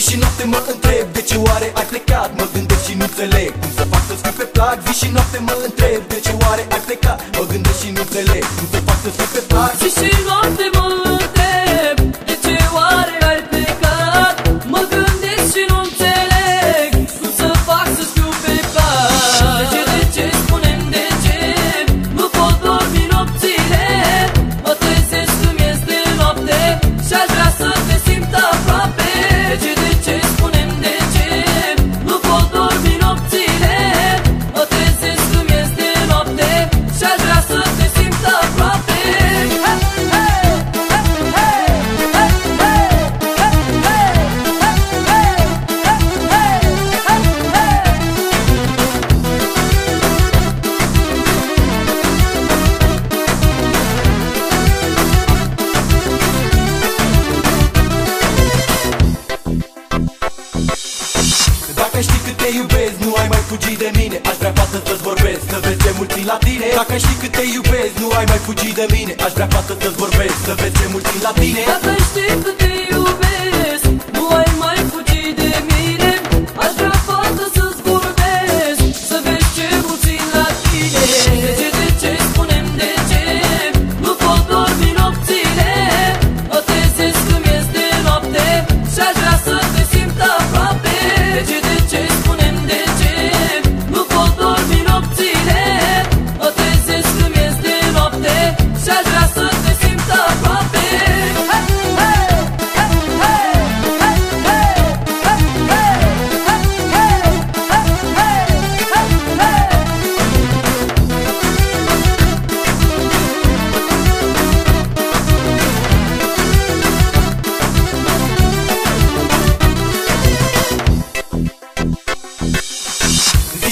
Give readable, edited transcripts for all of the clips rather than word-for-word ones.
Și noapte mă întreb de ce oare ai plecat. Mă gândesc și nu înțeleg cum să fac să-ți fiu pe plac. Zi și noapte mă întreb de ce oare ai plecat. Mă gândesc și nu înțeleg cum să fac să-ți fiu pe plac. Zi și noapte mă întreb de ce oare ai plecat. Mă gândesc și nu înțeleg cum să fac să-ți fiu pe plac. De ce spune-mi de ce nu pot dormi nopțile. Mă trezesc când este noapte și-aș vrea să te simt aproape. Știi cât te iubesc, nu ai mai fugi de mine. Aș vrea fată să-ți vorbesc, să vezi ce mult țin la tine. Dacă știi cât te iubesc, nu ai mai fugi de mine. Aș vrea fată să-ți vorbesc, să vezi ce mult țin la tine. Dacă știi cât te iubesc, nu ai mai fugi de mine. Aș vrea fată să-ți vorbesc, să vezi ce mult țin la tine. De ce spune-mi de ce nu pot dormi nopțile. Mă trezesc când este noapte și-aș vrea să te simt aproape.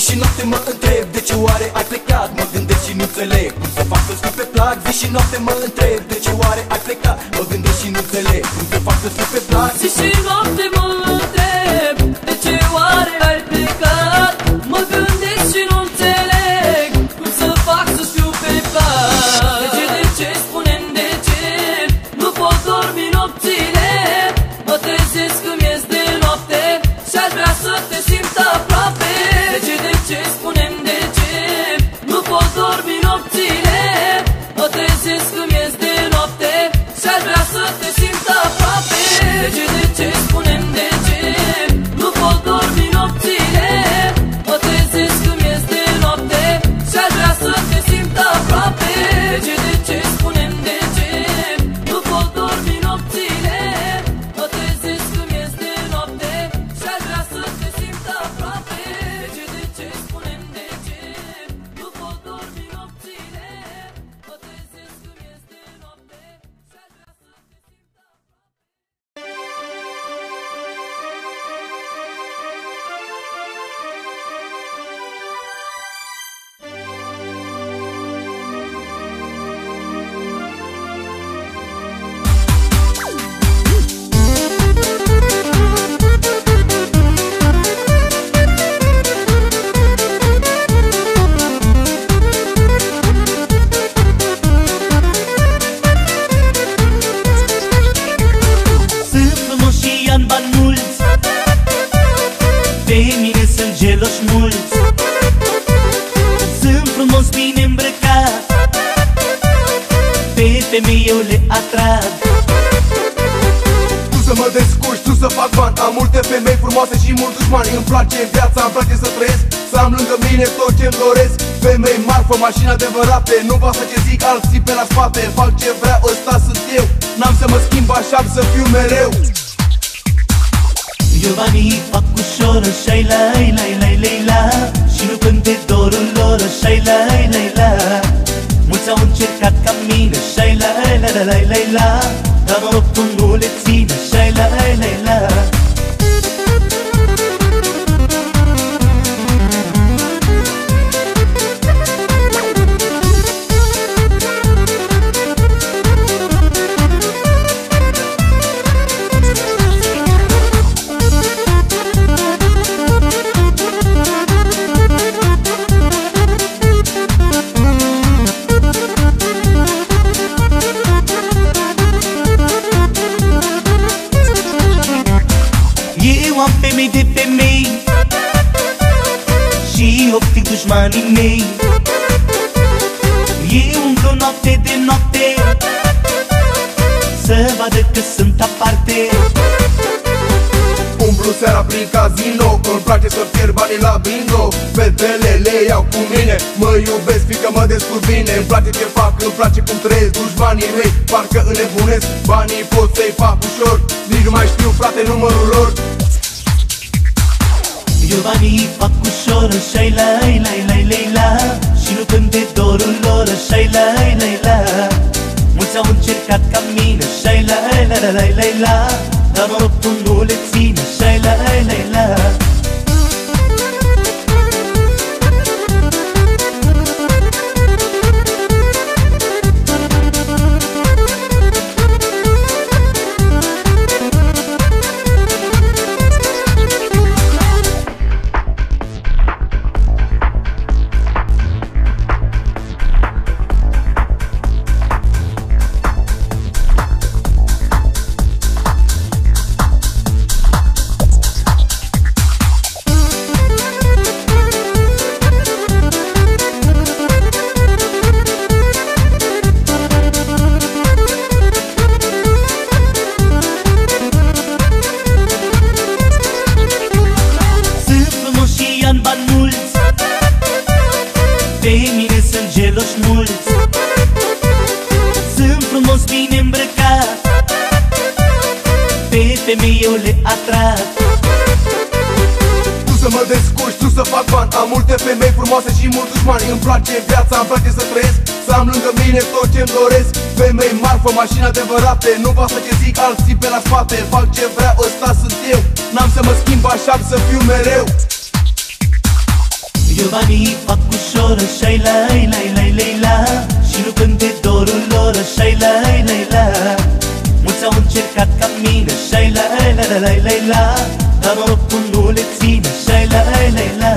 Și noapte mă întreb de ce oare ai plecat. Mă gândesc și nu înțeleg cum să fac să-ți fiu pe plac. Zi și noapte mă întreb de ce oare ai plecat. Mă gândesc și nu înțeleg cum să fac să-ți fiu pe plac. Zi și noapte mă întreb de ce oare ai plecat. Mă gândesc și nu înțeleg cum să fac să-ți fiu pe plac. De ce spune-mi de ce nu pot dormi nopțile. Mă trezesc când este noapte și-aș vrea să te simt aproape. De ce spune-mi de ce nu pot dormi nopțile. Mă trezesc când este noapte și-aș vrea să te simt aproape. De ce spune-mi de ce nu pot dormi nopțile. Mă trezesc când este noapte și-aș vrea să te simt aproape. De ce spune-mi de ce nu pot dormi nopțile. Mă trezesc când este noapte și-aș vrea să te simt aproape. De ce spune-mi de ce nu pot dormi nopțile. Mă trezesc când este noapte și-aș vrea să te simt aproape. Sunt frumos și am bani mulți, pe mine sunt geloși mulți. Sunt frumos bine îmbrăcat, pe femei eu le atrag. Tu să mă descurci, tu să fac bani. Am multe femei frumoase și mulți dușmani. Îmi place viața, îmi place să trăiesc, să am lângă mine tot ce-mi doresc. Femei, marfă, mașini adevărate, nu pasă ce zic alții pe la spate. Fac ce vreau, ăsta sunt eu, n-am să mă schimb așa, să fiu mereu. Eu banii fac ușor, așa-i lai, lai, lai, lai, la. Și nu când de dorul lor, așa-i lai, lai, la. Mulți au încercat ca mine, așa-i lai, lai, lai, lai, lai, la. Dar norocul nu le ține, așa-i lai, lai, la. Am femei de femei și optic dușmanii mei. Ei umblu noapte de noapte să vadă că sunt aparte. Umblu seara prin casino, îmi place să pierd banii la bingo. Fetele le iau cu mine, mă iubesc fiindcă mă descurc bine. Îmi place ce fac, îmi place cum trăiesc. Dușmanii mei parcă înnebunesc, banii pot să-i fac ușor. Nici nu mai știu, frate, numărul lor. Eu banii fac ușor, așa-i lai, lai, lai, lai, la. Și nu când de dorul lor, așa-i lai, lai, la. Mulți au încercat ca mine, așa-i lai, lai, lai, lai, lai, la. Dar norocul nu le ține, așa-i lai, lai, la. Pe mine sunt geloși mulți, sunt frumos bine îmbrăcat, pe femei eu le atrag. Tu să mă descurci, tu să fac bani. Am multe femei frumoase și mulți dușmani. Îmi place viața, îmi place să trăiesc, să am lângă mine tot ce-mi doresc. Femei, marfă, mașini adevărate, nu pasă ce zic alții pe la spate. Fac ce vreau, ăsta sunt eu, n-am să mă schimb așa, să fiu mereu. Eu banii fac ușor, așa-i lai, lai, lai, lai, la. Și nu când de dorul lor, așa-i lai, lai, la. Mulți au încercat ca mine, așa-i lai, lai, lai, lai, lai, la. Dar norocul nu le ține, așa-i lai, lai, la.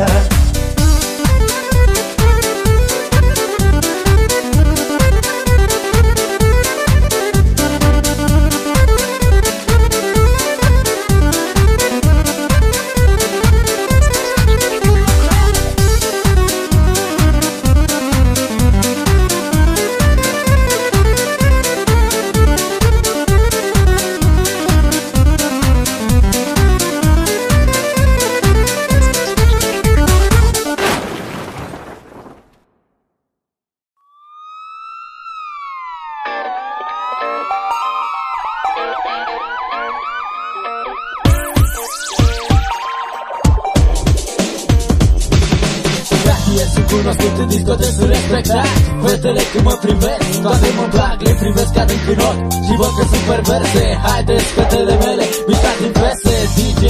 Cunoscut în discotecă sunt respectat. Fetele când mă privesc, toate mă plac, le privesc ca din ochi și văd că sunt perverse. Haideți fetele mele, mișcați în fese. DJ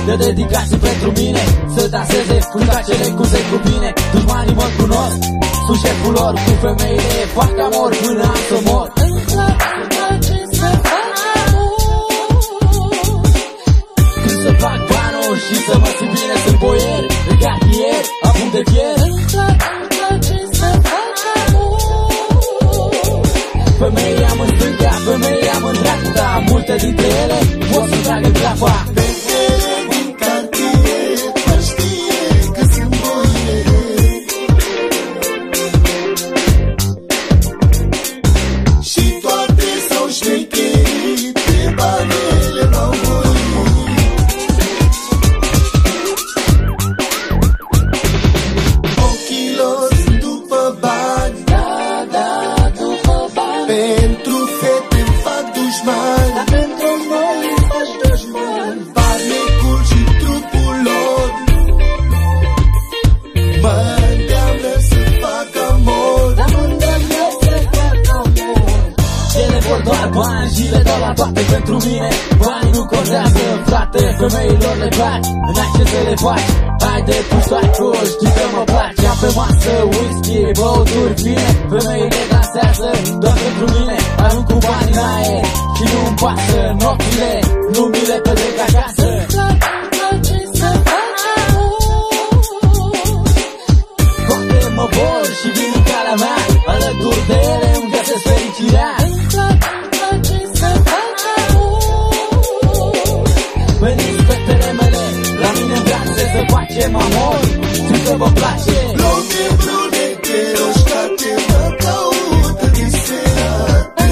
de dedicații pentru mine, să danseze cu tacele cu se cuvine. Dușmanii mă cunosc, sunt șeful lor, cu femeile fac amor până am să mor. Când să fac banul și să mă simt bine, sunt boier de cartier, apun de fier. Femeii am în stânga, femeii am în dreapta, multe dintre ele pot să tragă clapa. Fetele din cartier mă știe că sunt boier și toate s-au șmecherit, pe banele m-au golit. bani și le dau la toate pentru mine. Banii nu contează, frate, femeilor le bani, n-ai ce să le faci. Haide tu soacu, știi că mă place. Am pe masă whisky, băuturi fine, femeile dansează doar pentru mine. Arunc cu banii în aer și nu-mi pasă. Nopțile nu mi le petrec acasă. Mă bor și vin în calea mea, alături de ele îmi găsesc fericirea. Veniți fetele mele, la mine în viață să facem amor. Știu că vă place. Blonde, brunete, roșcate, mă caută diserate.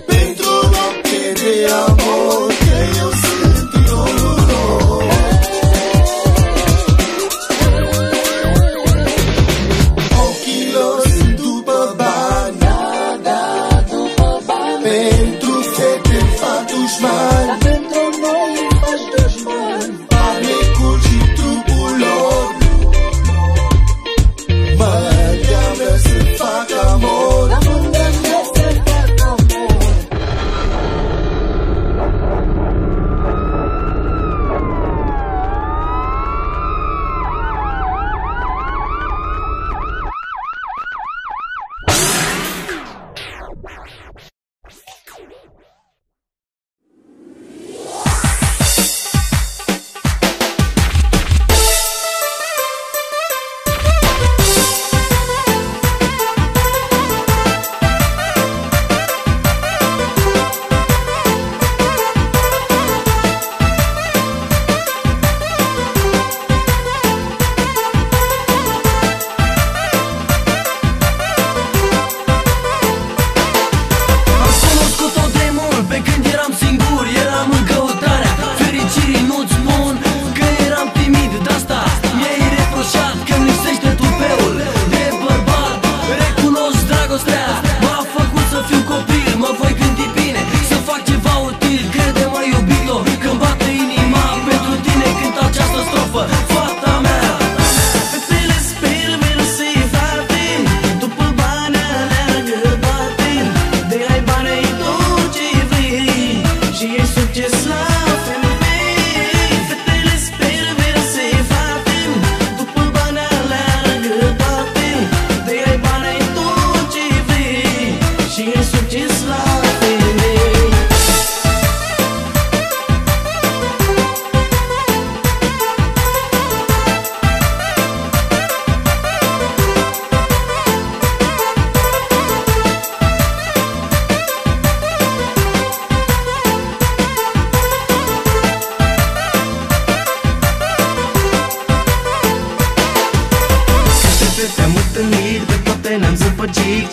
Pentru o noapte de amor, că eu sunt idolul lor. Dar pentru noi îi faci dușman. Amicul și trupul lor mă îndeamnă să fac amor. Mă îndeamnă să fac amor.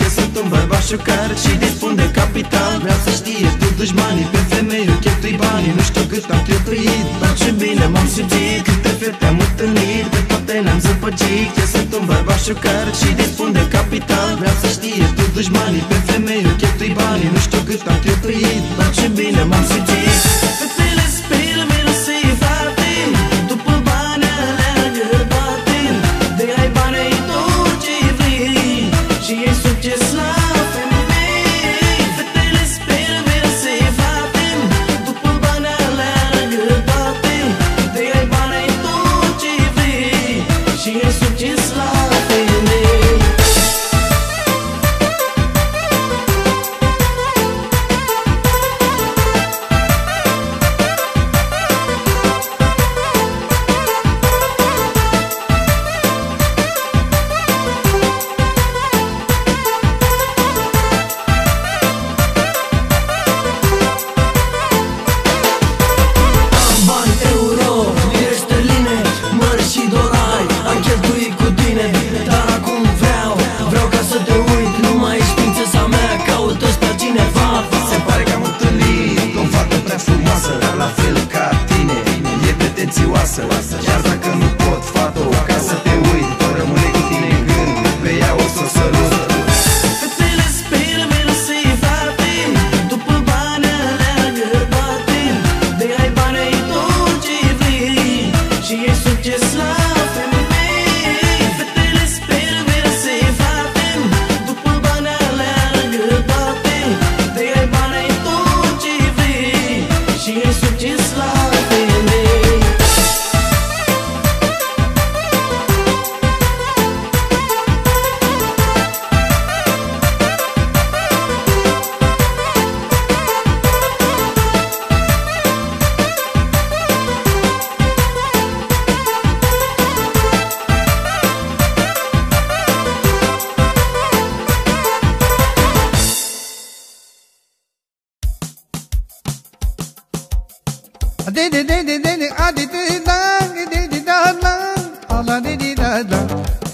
Eu sunt un bărbat șocar și dispun de capital. Vreau să știe tu dușmanii, pe femei eu cheltui banii. Nu știu cât am cheltuit, dar ce bine m-am simțit. Câte fete am întâlnit, pe toate ne-am zăpăcit. Eu sunt un bărbat șocar și dispun de capital. Vreau să știe tu dușmanii, pe femei eu cheltui banii. Nu știu cât am cheltuit, dar ce bine m-am simțit. Fetele spil, mirosi frate, după bani aleargă toate. De ai bani ai tot ce vrei și e succes la femei. Fetele spil, mirosi frate, după bani aleargă toate. De ai bani ai tot ce vrei și e succes la femei.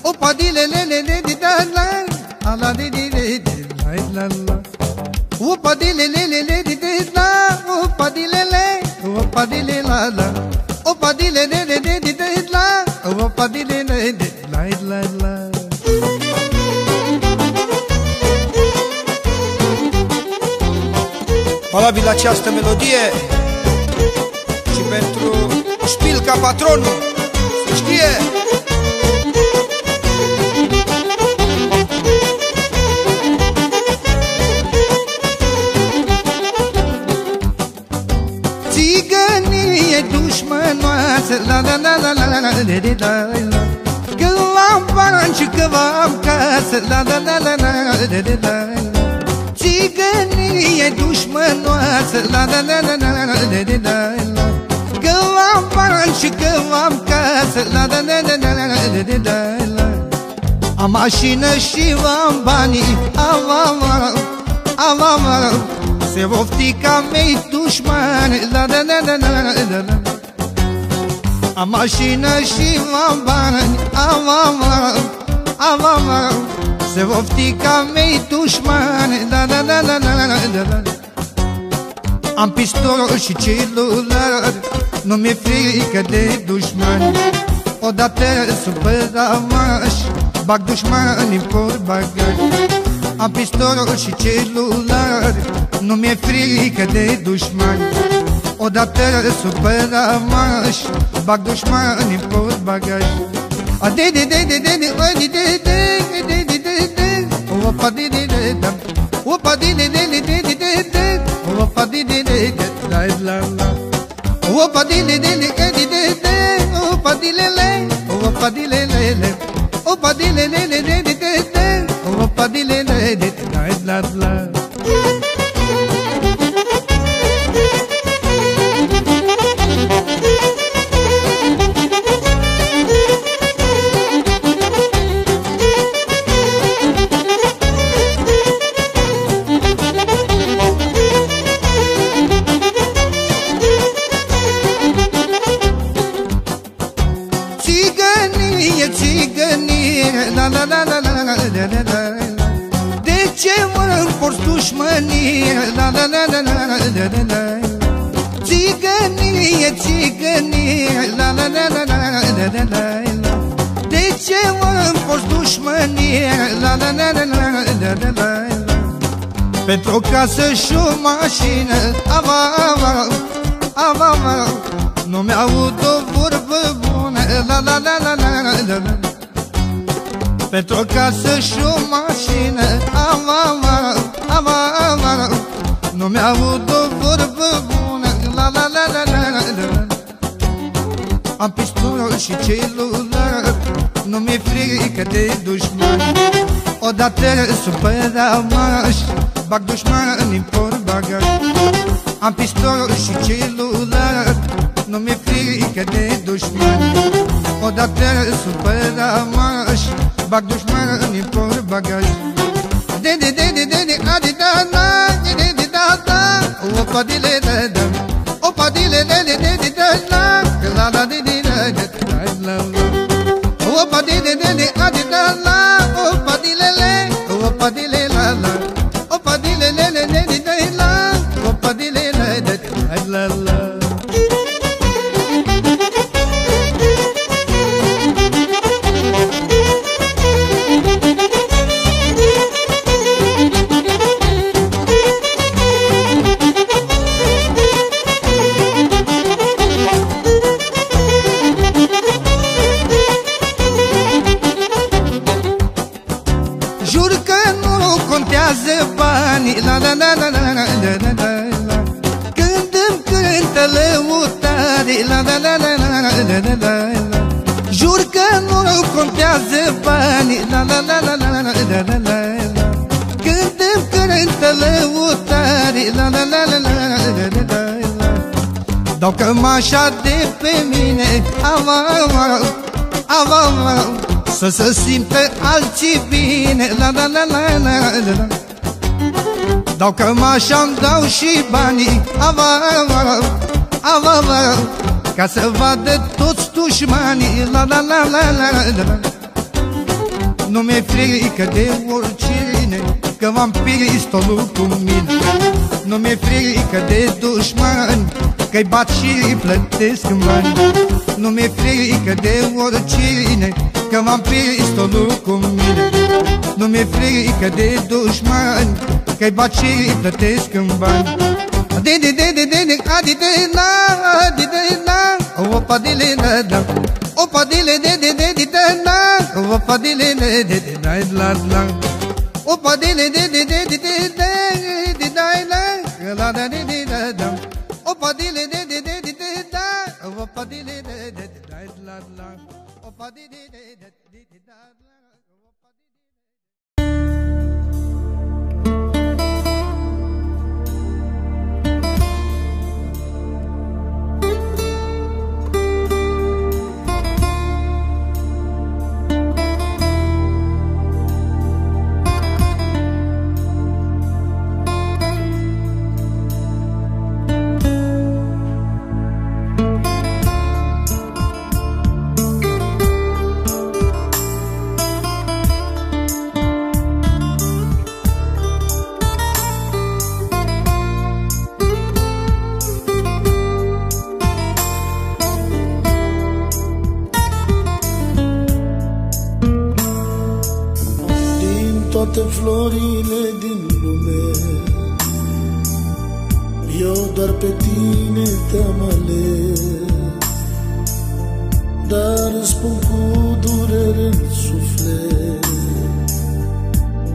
Opa dile le le le di da la, ala di di di di la la. Opa dile le le le di di la, opa dile le, opa dile la la. Opa dile le le le di di la, opa dile le di la la la. Valabil această melodie și pentru Șpilca patronul, să știe. Țigănie dușmănoasă, la la la la la la la la la. Că am bani și că am casă, la la la la la la la la. Țigănie dușmănoasă, la la la la la la la la la. Că am bani și că am casă, la la la la la la la la la. Am mașină și am banii, am se ofti ca mei dușmani, la la la la la la la. Am mașină și am bani, am se ofti ca mei dușmani, la la la la la la la. Am pistol și celular, nu mi-e frică de dușmani. Odată supărat-m-aș, bag dușmani în portbagaj. Am pistol și celular, nu mi-e frică de dușmani. Odată supărat-m-aș, bag dușmani în portbagaj. Opa di di di da, opa di di di di di di di, opa di di di di la la la, opa di di di di di di di, opa di le le, opa di le le le, opa di le le le di di di, opa di le le di la la la. La la la la la la la la la. De ce mă înforți dușmănie? La la la la la la la la la. Țigănie, țigănie, la la la la la la la la la. De ce mă înforți dușmănie? La la la la la la la la la. Pentru o casă și o mașină, nu mi-aud o vorbă bună. La la la la la la la la. Pentru o casă și o mașină, nu mi-aud o vorbă bună, la la la la la la. Am pistol și celular, nu mi-e frică de dușmani. Odată supărat-m-aș, bag dușmani în portbagaj. Am pistol și celular, nu mi-e frică de dușmani. Odată supărat-m-aș, bag dușmani în portbagaj. De de de de de de adi da da, de de de da da, opa di le da da, opa di le le le de de da da, la la de de da da la la. Opa di de de de adi da da, opa di le le, opa di le la la, opa di le le le de de da la, opa di le le de la la. La la la la la la la la la. Când îmi cântă lăutare, la la la la la la la la la. Jur că nu contează banii, la la la la la la la la la. Când îmi cântă lăutare, la la la la la la la la. Dau cămașa de pe mine, să se simtă alții bine, la la la la la la la. Dau cămașa-mi dau și banii, ca să vadă toți dușmanii. La la la la la la. Nu mi-e frică de oricine, că v-am pistolul cu mine. Nu mi-e frică de dușmani, că-i bat și plătesc în bani. Nu mi-e frică de oricine, că v-am pistolul cu mine. Nu mi-e frică de dușmani, că-i bat și plătesc în bani. Opa dile da da, opa dile de de de de da, opa dile de de de da la la, opa dile de de de de de de da la la da de de da da, opa dile de de de de de da, opa dile de de de da la la, opa dile de de de da la. Toate florile din lume, eu doar pe tine te-am ales. Dar îți spun cu durere în suflet,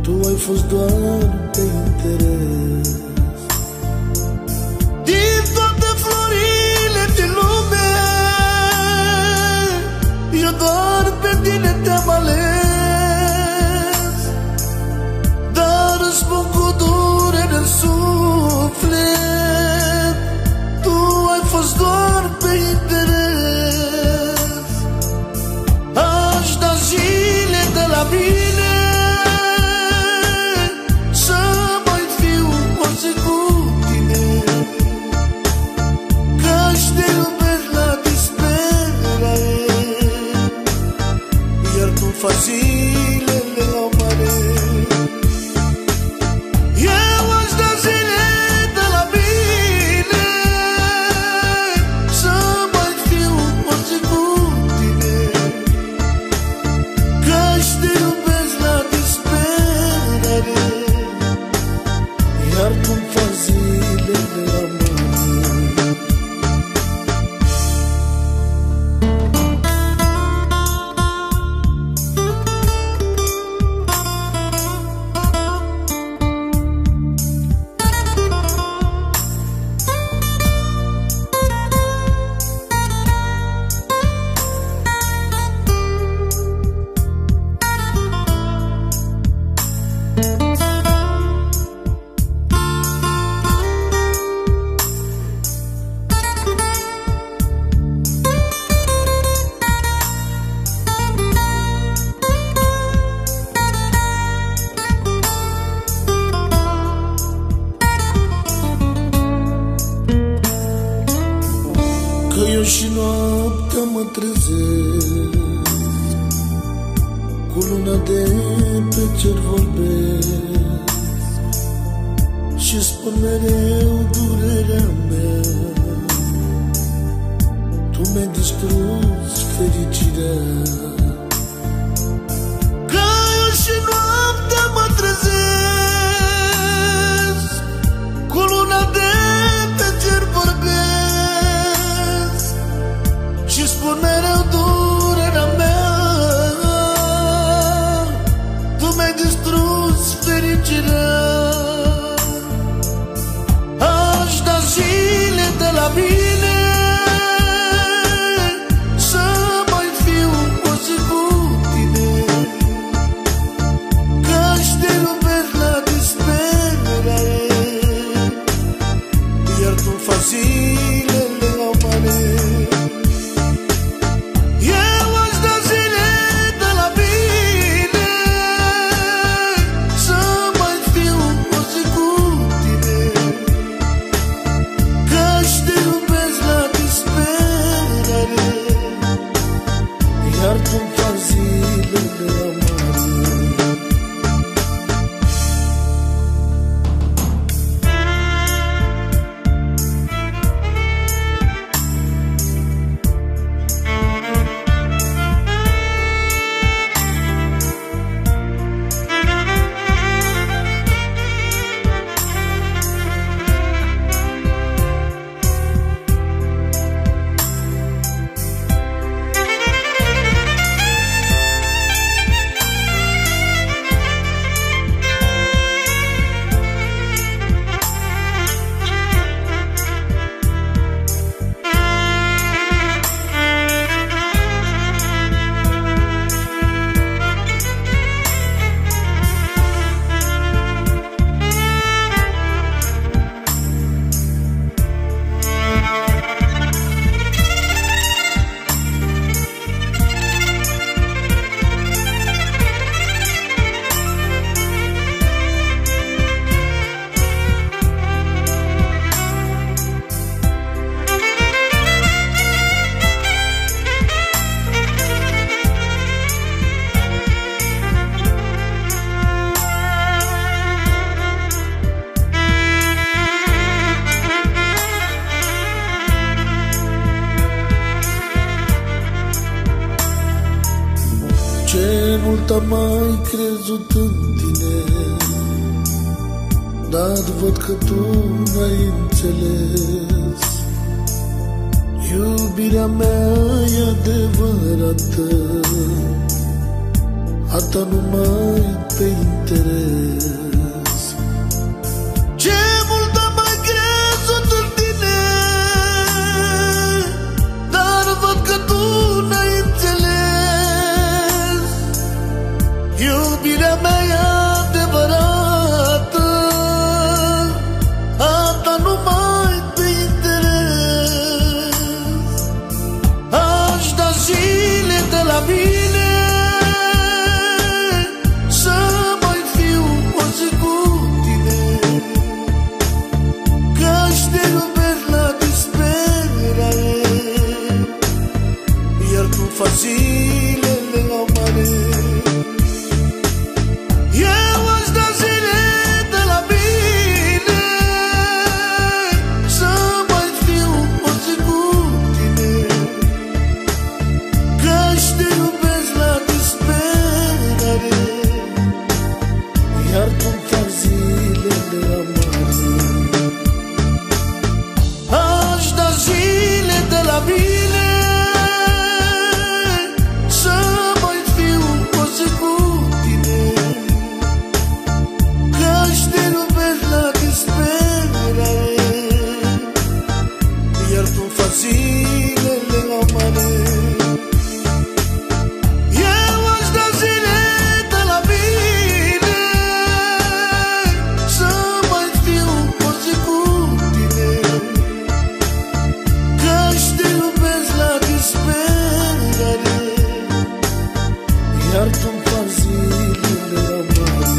tu ai fost doar pe interes. Din toate florile din lume, eu doar pe tine te-am ales. Spun cu durere în suflet, tu ai fost doar pe interes. Aș da zile de la mine să mai fiu o zi cu tine, că-și te iubesc la disperare, iar tu faci zilele amare. Eu și noaptea mă trezesc, cu luna de pe cer vorbesc și spun mereu durerea mea. Tu mi-ai distrus fericirea. Că eu și noaptea mă trezesc, cu luna de pe cer vorbesc și spun mereu durerea mea. Tu mi-ai distrus fericirea. Aș da zile de la mine să mai fiu o zi mult am mai crezut în tine, dar văd că tu n-ai înțeles. Iubirea mea e adevărată, a ta numai pe interes. Ce mult am mai crezut în tine, dar văd că tu n-ai înțeles. Iubirea mea e adevărată, a ta numai pe interes. Aș da zile de la mine să mai fiu o zi cu tine, că-și te iubesc la disperare, iar tu faci zilele la mare. Eu aș da zile de la mine să mai fiu o zi cu tine, că-și te iubesc la disperare, iar tu faci zilele amare. Aș da zile de la mine să mai fiu o zi cu tine, că-și te iubesc la disperare, iar tu faci zilele amare. Eu aș da zile de la mine să mai fiu o zi cu tine, că-și te iubesc la disperare, iar tu faci zilele amare.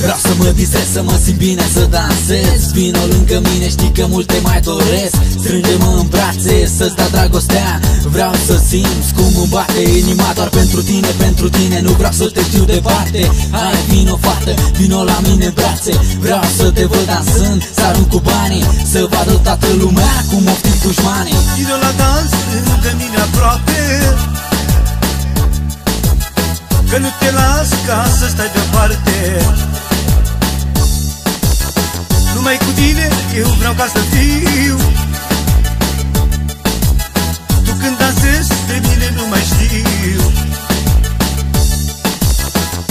Vreau să mă distrez, să mă simt bine, să dansez. Vino lângă mine, știi că multe mai doresc. Strânge-mă în brațe, să-ți dau dragostea. Vreau să simți cum îmi bate inima doar pentru tine, pentru tine. Nu vreau să te știu departe. Hai, vino fată, vino la mine în brațe. Vreau să te văd dansând, să arunc cu banii, să vadă toată lumea cum oftim dușmanii. Vino la dans, lângă mine aproape, că nu te las ca să stai deoparte. Numai cu tine eu vreau ca să fiu. Tu când dansezi de mine nu mai știu.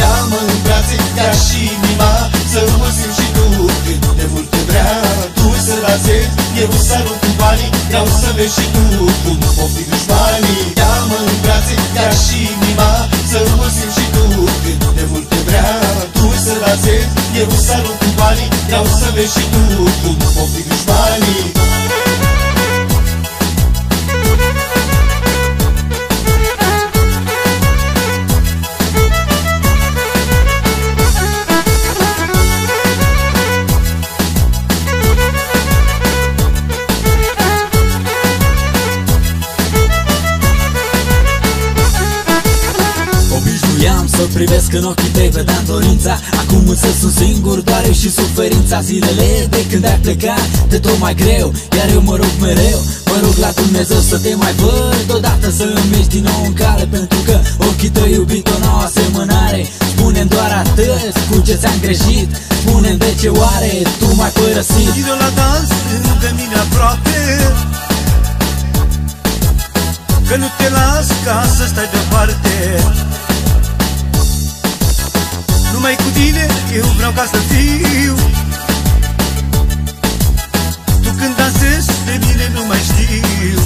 Ia-mă în brațe ca și inima, să mă simt și tu cât de mult te vrea. Tu să dansezi, eu să arunc cu banii, vreau să vezi și tu cum ofti dușmanii. Ia-mă în brațe ca și inima, să mă simt și tu cât de mult te vrea. Tu să dansezi, eu să arunc cu banii, vreau să vezi și tu cum ofti dușmanii. Să privesc în ochii tăi, vedeam dorința. Acum însă sunt singur, doar eu și suferința. Zilele de când ai plecat, de tot mai greu, iar eu mă rog mereu, mă rog la Dumnezeu să te mai văd odată, să îmi ieși din nou în cale, pentru că ochii tăi, iubito, n-au asemănare. Spune-mi doar atât, cu ce ți-am greșit, spune-mi de ce oare tu m-ai părăsit. Vino la dans, lângă mine aproape, că nu te las ca să stai deoparte. Numai cu tine eu vreau ca să fiu. Tu când dansezi de mine nu mai știu.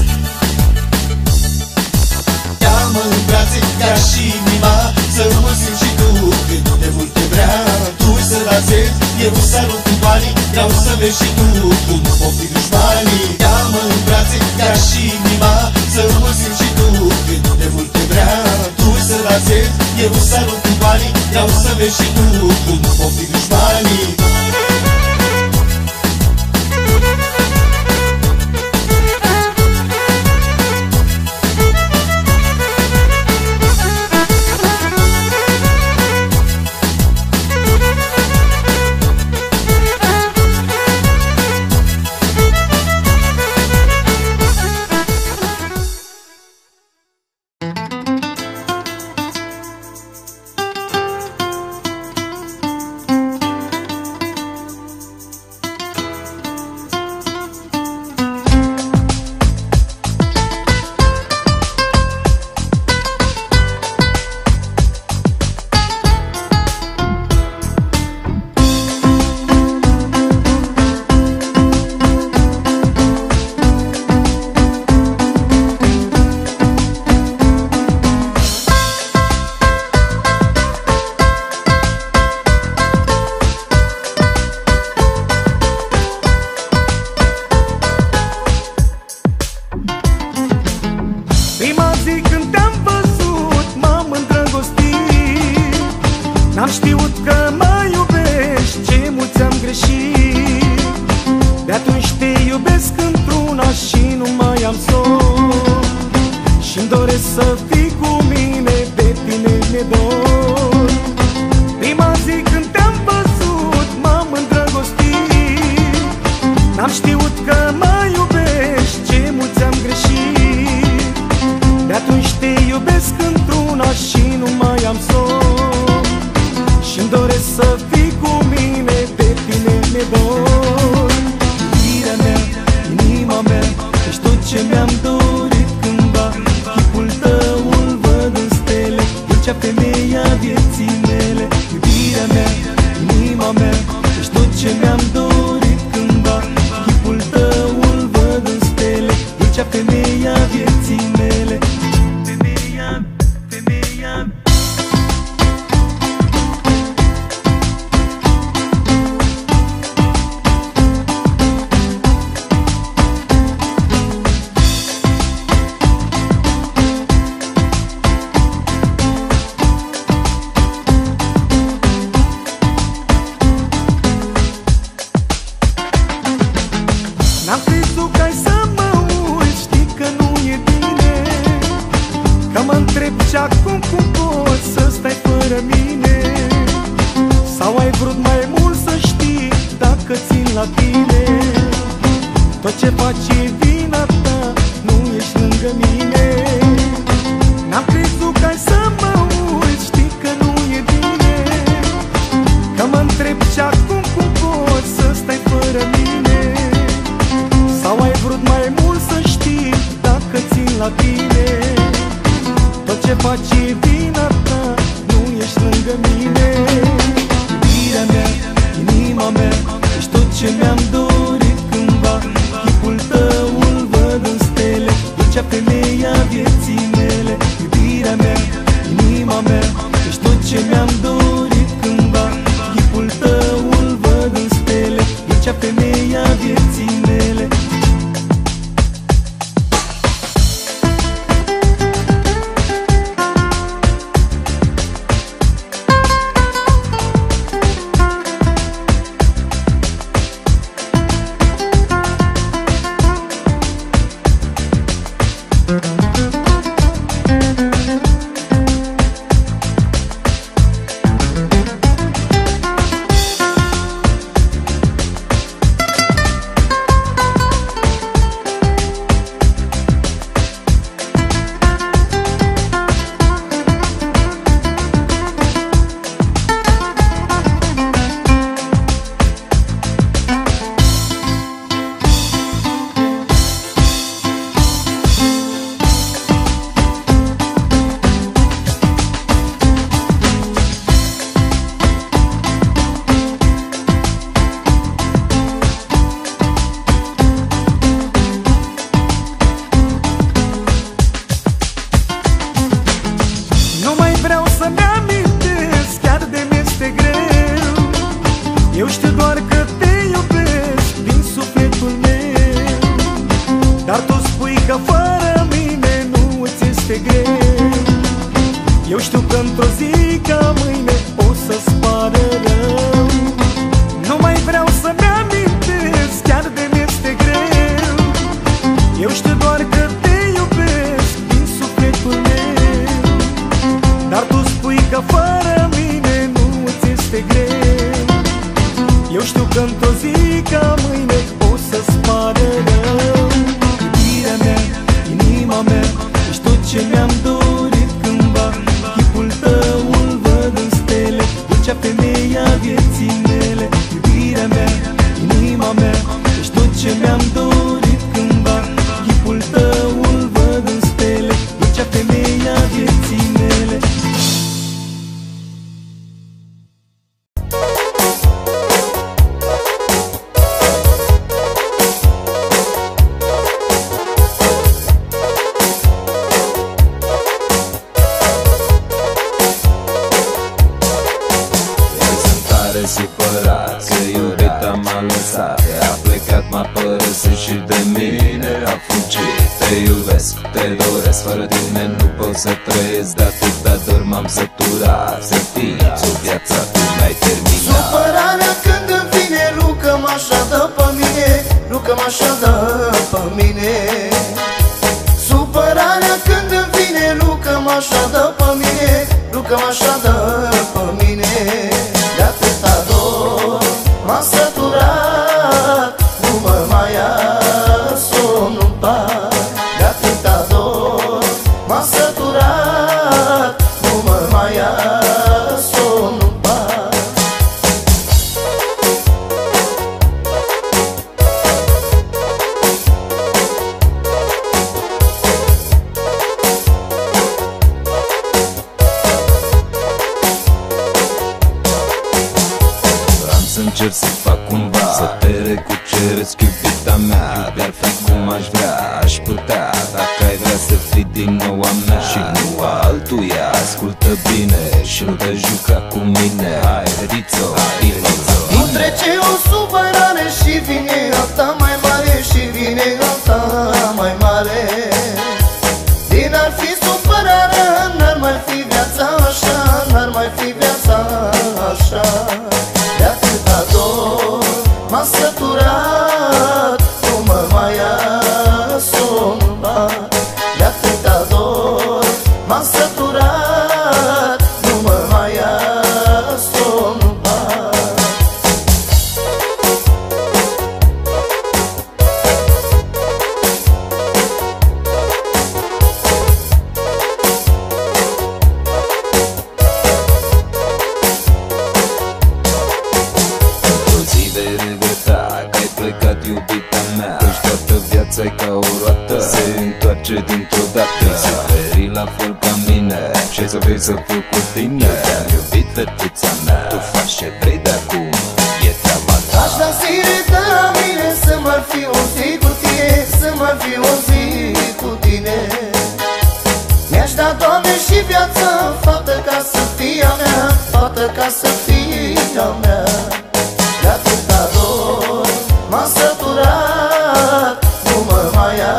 Ia-mă în brațe ca și inima, să mă simt și tu cât de mult te vrea. Tu să dansezi, eu să arunc cu banii, vreau să vezi și tu cum ofti dușmanii. Ia-mă în brațe ca și inima, să mă simt și tu cât de mult te vrea. eu sărut cu banii. Vreau să vezi și tu cum pofti dușmanii. N-am știut că mă iubești, ce mult ți-am greșit. De atunci te iubesc într-una și nu mai am somn. Și-mi doresc să fii cu mine, de tine mi-e dor. Prima zi când te-am văzut m-am îndrăgostit. N-am știut că mă iubești, ce mult ți-am greșit. De atunci te iubesc într-una și nu mai am somn. Și-mi doresc să fii cu mine, de tine mi-e dor. Iubirea mea, inima mea, ești tot ce mi-am dorit cândva. Chipul tău îl văd în stele, e cea femeie a vieții mele. Iubirea mea, inima mea, ești tot ce mi-am dorit cândva. Chipul tău îl văd în stele, e cea femeie a vieții mele. Femeia, femeia. N-am crezut că ai să mă uiți, știi că nu e bine. Că mă întreb și acum cum poți să stai fără mine. Sau ai vrut mai mult să știi dacă țin la tine. Tot ce faci e vina ta, nu ești lângă mine. N-am crezut că ai să mă uiți, știi că nu e bine. Că mă întreb și acum cum poți să stai fără mine. Sau ai vrut mai mult să știi dacă țin la tine. Tot ce faci e vina ta, nu ești lângă mine. Iubirea mea, inima mea, ești tot ce mi-am dorit cândva. Chipul tău îl văd în stele, e cea femeie a vieții mele. Iubirea mea, inima mea, ești tot ce mi-am dorit cândva. Chipul tău îl văd în stele, e cea femeie a vieții mele. Eu știu că într-o zi ca mâine o să-ți pară rău. Nu mai vreau să-mi amintesc, chiar de mi-este greu. Eu știu doar că te iubesc din sufletul meu, dar tu spui că fără mine nu ți este greu. Eu știu că într-o zi ca mâine o să-ți pară rău. Iubirea mea, inima mea, ești tot ce mi-am dorit cândva. Chipul tău îl văd în stele, dulcea femeie a vieții mele. Iubirea mea, inima mea, ești tot ce mi-am dorit cândva. Chipul tău îl văd în stele, dulcea femeie a vieții mele. Supărat că iubita m-a lăsat, a plecat, m-a părăsit și de mine a fugit. Te iubesc, te doresc, fără tine nu pot să trăiesc. De atâta dor m-am săturat, să fii o viața tu mi-ai terminat. Supărarea când îmi vine, rucă-mă așa dă pe mine, rucă-mă așa dă pe mine. Supărarea când îmi vine, rucă-mă așa dă pe mine, rucă-mă așa dă pe mine. De atâta dor m-am săturat, nu mă mai ia somnul pat. De atâta dor m-am săturat, nu mă mai ia somnul pat. Să încerc să fac cumva, să te recuceresc iubita mea. Iubi-ar fi cum aș vrea, aș putea, dacă ai vrea să fii din nou a mea și nu a altuia. Ascultă bine și nu te juca cu mine. Hai, Rițo, Nu trece o supărare și vine alta mai mare, și vine alta mai mare. Din ar fi supărarea, n-ar mai fi viața așa, n-ar mai fi viața așa. De atâta dor m-am săturat, nu mă mai ia somnul bat. De atâta dor m-am săturat, nu mă mai ia somnul bat. iubita mea, căci toată viața-i ca o roată, se întoarce dintr-o dată. Suferi la fel ca mine, ce să vrei să fiu cu tine? Eu te-am iubit, fetița mea, tu faci ce vrei de acum, e treaba ta. Aș da sire de la mine să mai fi o zi cu tine, să mai fi o zi cu tine. Mi-aș da, Doamne, și viața, fată ca să fie a mea, fată ca să fie a mea. De atâta dor m-am săturat, nu mă mai ia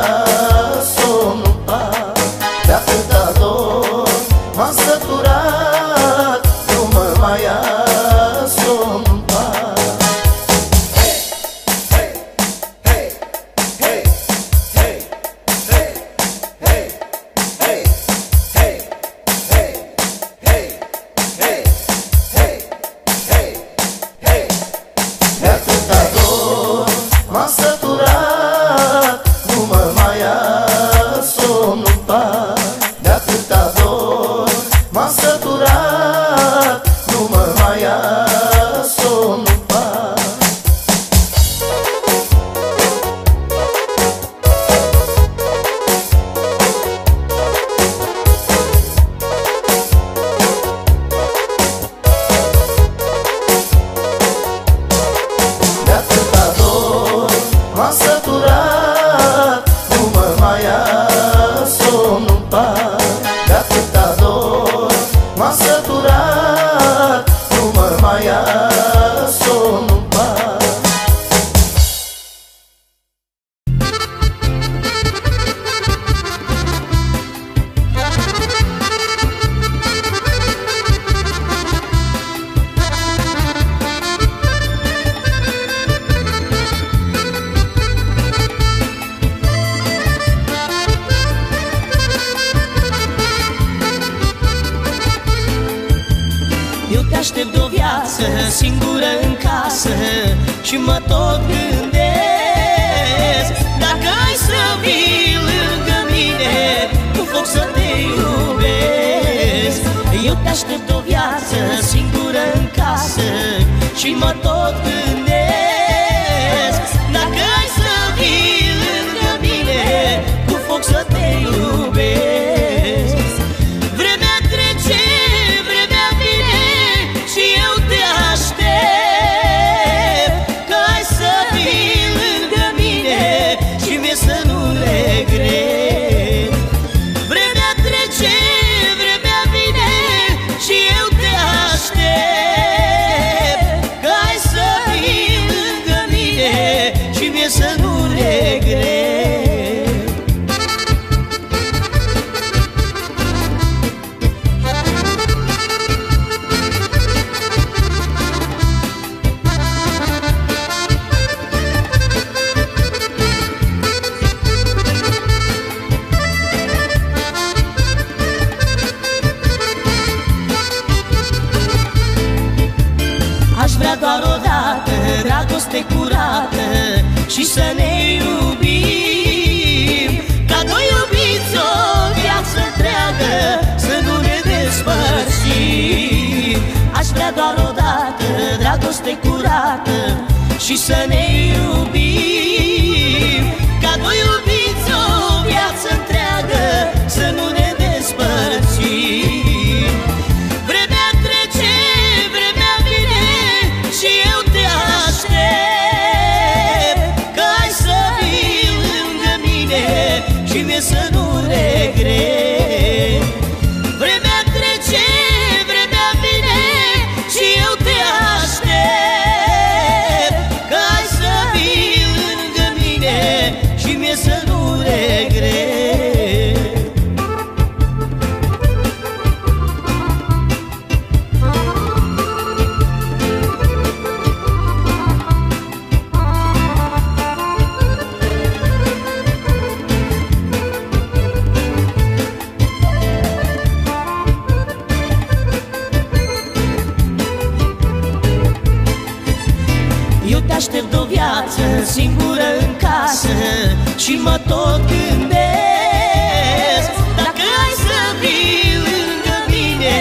somnul pat. De atâta dor m-am săturat, nu mă mai ia somnul pat. M-am săturat, nu mă mai ia somnul pat. De atâta dor m-am săturat, nu mă mai ia somnul pat. De atâta dor m-am săturat, nu mă mai ia somnul pat. De atâta dor m-am săturat. aștept o viață singură în casă și mă tot gândesc dacă ai să vii lângă mine, cu foc să te iubesc. Eu te aștept o viață singură în casă și mă tot gândesc dacă ai să vii lângă mine, cu foc să te iubesc. Vremea trece, vremea vine și eu te aștept, că ai să vii lângă mine și mie să nu regret. Vremea trece, vremea vine și eu te aștept, că ai să vii lângă mine și mie să nu regret. Aș vrea doar odată dragoste curată și să ne iubim ca doi iubiți o viață întreagă, să nu ne despărțim. Aș vrea doar odată dragoste curată și să ne iubim ca doi iubiți o viață întreagă, să nu ne despărțim. Vremea trece, vremea vine și eu te aștept, că ai să vii lângă mine și mie să nu regret. Vremea trece, vremea vine și eu te aștept, că ai să vii lângă mine și mie să nu regret. Eu te aștept o viață singură în casă și mă tot gândesc dacă ai să vii lângă mine,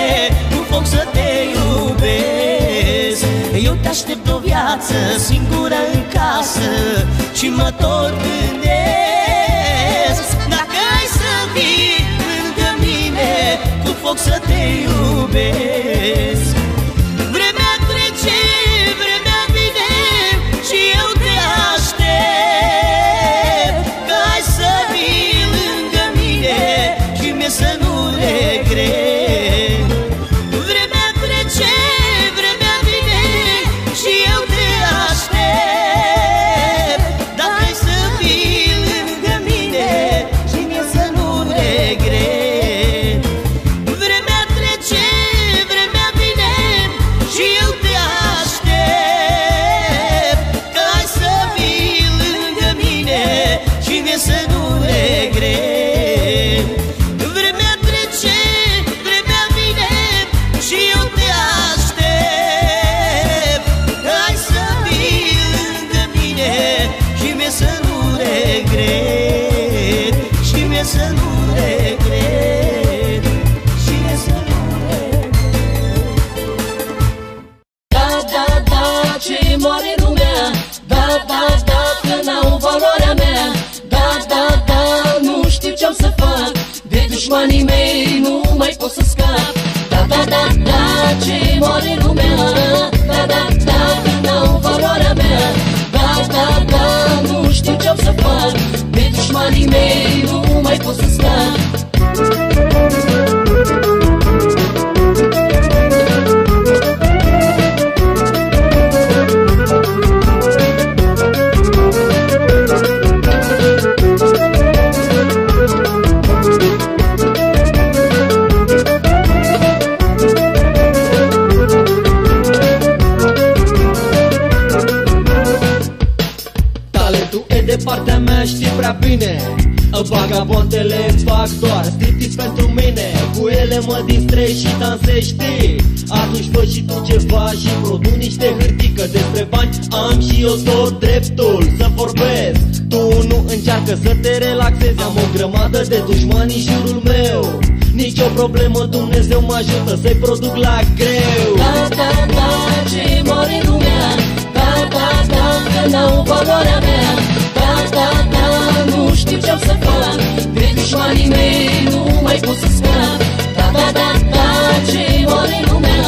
cu foc să te iubesc. Eu te aștept o viață singură în casă și mă tot gândesc dacă ai să vii lângă mine, cu foc să te iubesc. Vremea trece, vremea vine și eu te aștept, că ai să vii lângă mine și mie să nu regret. Vremea trece, vremea vine și eu te aștept, dacă ai să vii lângă mine și mie să nu regret. Vremea trece, vremea vine și eu te aștept, că ai să vii lângă mine și mie să nu regret. Vremea trece, vremea vine și eu te aștept, că ai să vii lângă mine și mie să nu regret, și mie să nu regret, și mie să nu regret. Da, da, da, ce moare lumea, da, da, da, că n-au valoarea mea, da, da, da, nu știu ce-am să fac, de dușmanii mei nu mai pot să scap. Da, da, da, da, ce moare lumea, da, da, da, că n-au valoarea mea, da, da, da, nu știu ce-am să fac, de dușmanii mei nu mai pot să scap. de partea mea știi prea bine. Vagabondele îți fac doar titiți pentru mine. Cu ele mă distrezi și dansești. Atunci fă și tu ceva și produc niște hârtii, că despre bani am și eu tot dreptul să vorbesc. Tu nu încearcă să te relaxezi, am o grămadă de dușmani în jurul meu. Nici o problemă, Dumnezeu mă ajută să-i produc la greu. Da, da, da, ce moare lumea. Da, da, da, că n-au valoarea mea. Da, da, da, nu știu ce-o să fac. De dușmanii mei nu mai pot să scap. Da, da, da, da, ce moare lumea.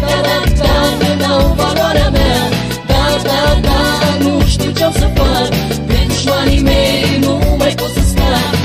Da, da, da, că n-au valoarea mea. Da, da, da, nu știu ce-o să fac. De dușmanii mei nu mai pot să scap.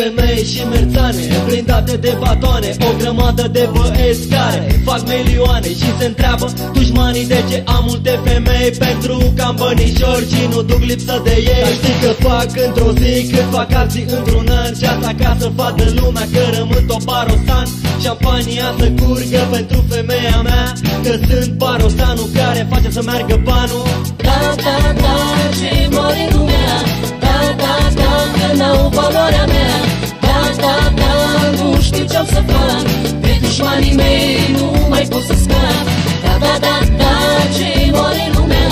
Femei și merțane blindate de batoane, o grămadă de băieți care fac milioane și se întreabă dușmanii de ce am multe femei, pentru că am bănișori și nu duc lipsă de ei. Dar știi că fac într-o zi cât fac alții într-un an, și asta ca să vadă lumea că rămân tot barosan. Șampania să curgă pentru femeia mea, că sunt barosanul care face să meargă banul. Da, da, da, ce moare lumea. Da, da, da, că n-au valoarea mea. Da, da, da, nu știu ce-o să fac. Pe dușmanii mei nu mai pot să scap. Da, da, da, da, ce moare lumea.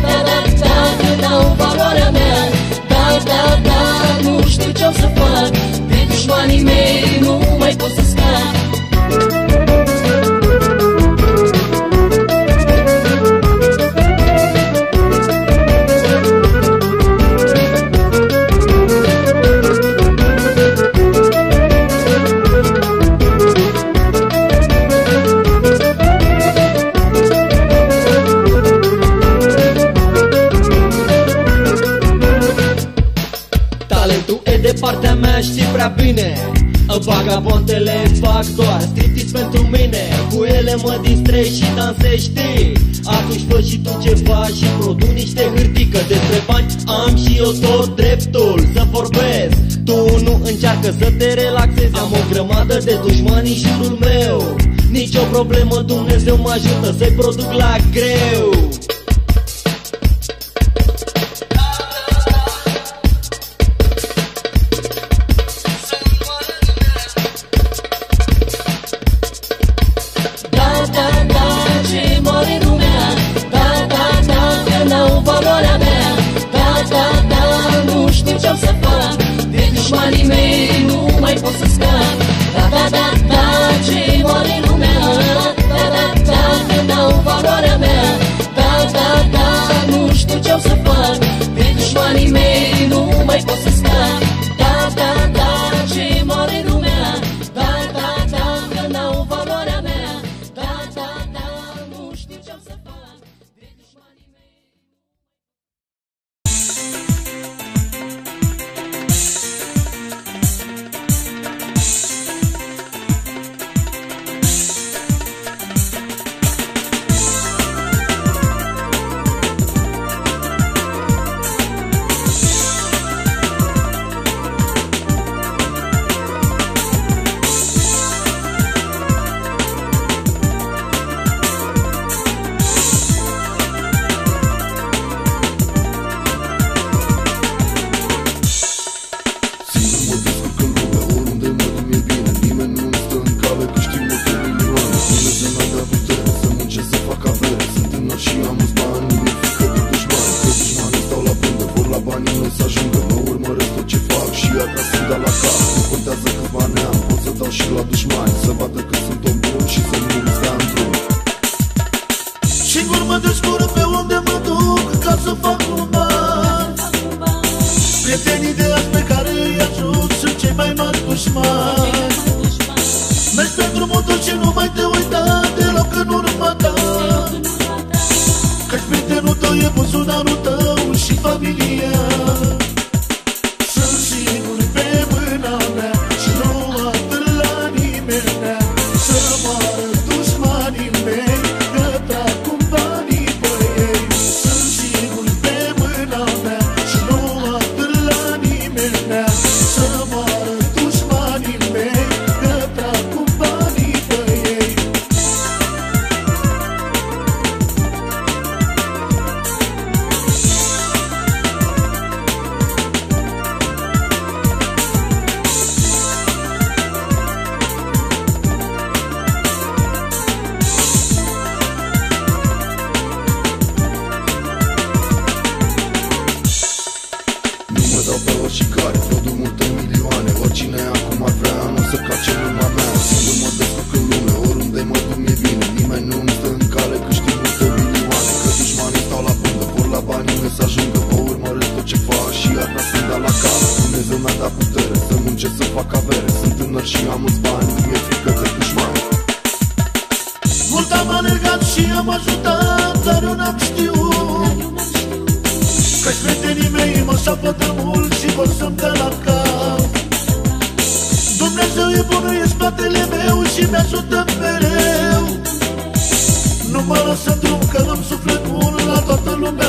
Da, da, da, că n-au valoarea mea. Da, da, da, nu știu ce-o să fac. Pe dușmanii mei nu mai pot să scap. Partea mea știi prea bine, vagabondele fac doar striptease pentru mine. Cu ele mă distrezi și dansești. Atunci fă și tu ceva și produc niște hârtii, că despre bani am și eu tot dreptul să vorbesc. Tu nu încearcă să te relaxezi, am o grămadă de dușmani în jurul meu. Nici o problemă, Dumnezeu mă ajută să-i produc la greu. Dușmanii mei nu mai pot să scap. Da, da, da, da, ce moare lumea. Da, da, da, că n-au valoarea mea. Da, da, da, nu știu ce-o să fac. Pe dușmanii mei nu mai pot să scap. Da, da, da, ce moare lumea. Da, da, da, că n-au valoarea mea. Da, da, da, nu știu ce-o să fac. Pe dușmanii mei. Să moară dușmanii mei, că pe acum banii șapă de mult și vor să-mi dea la cap. Dumnezeu e bun, e spatele meu și mi-ajută mereu. Nu mă lasă drum că am suflet bun, la toată lumea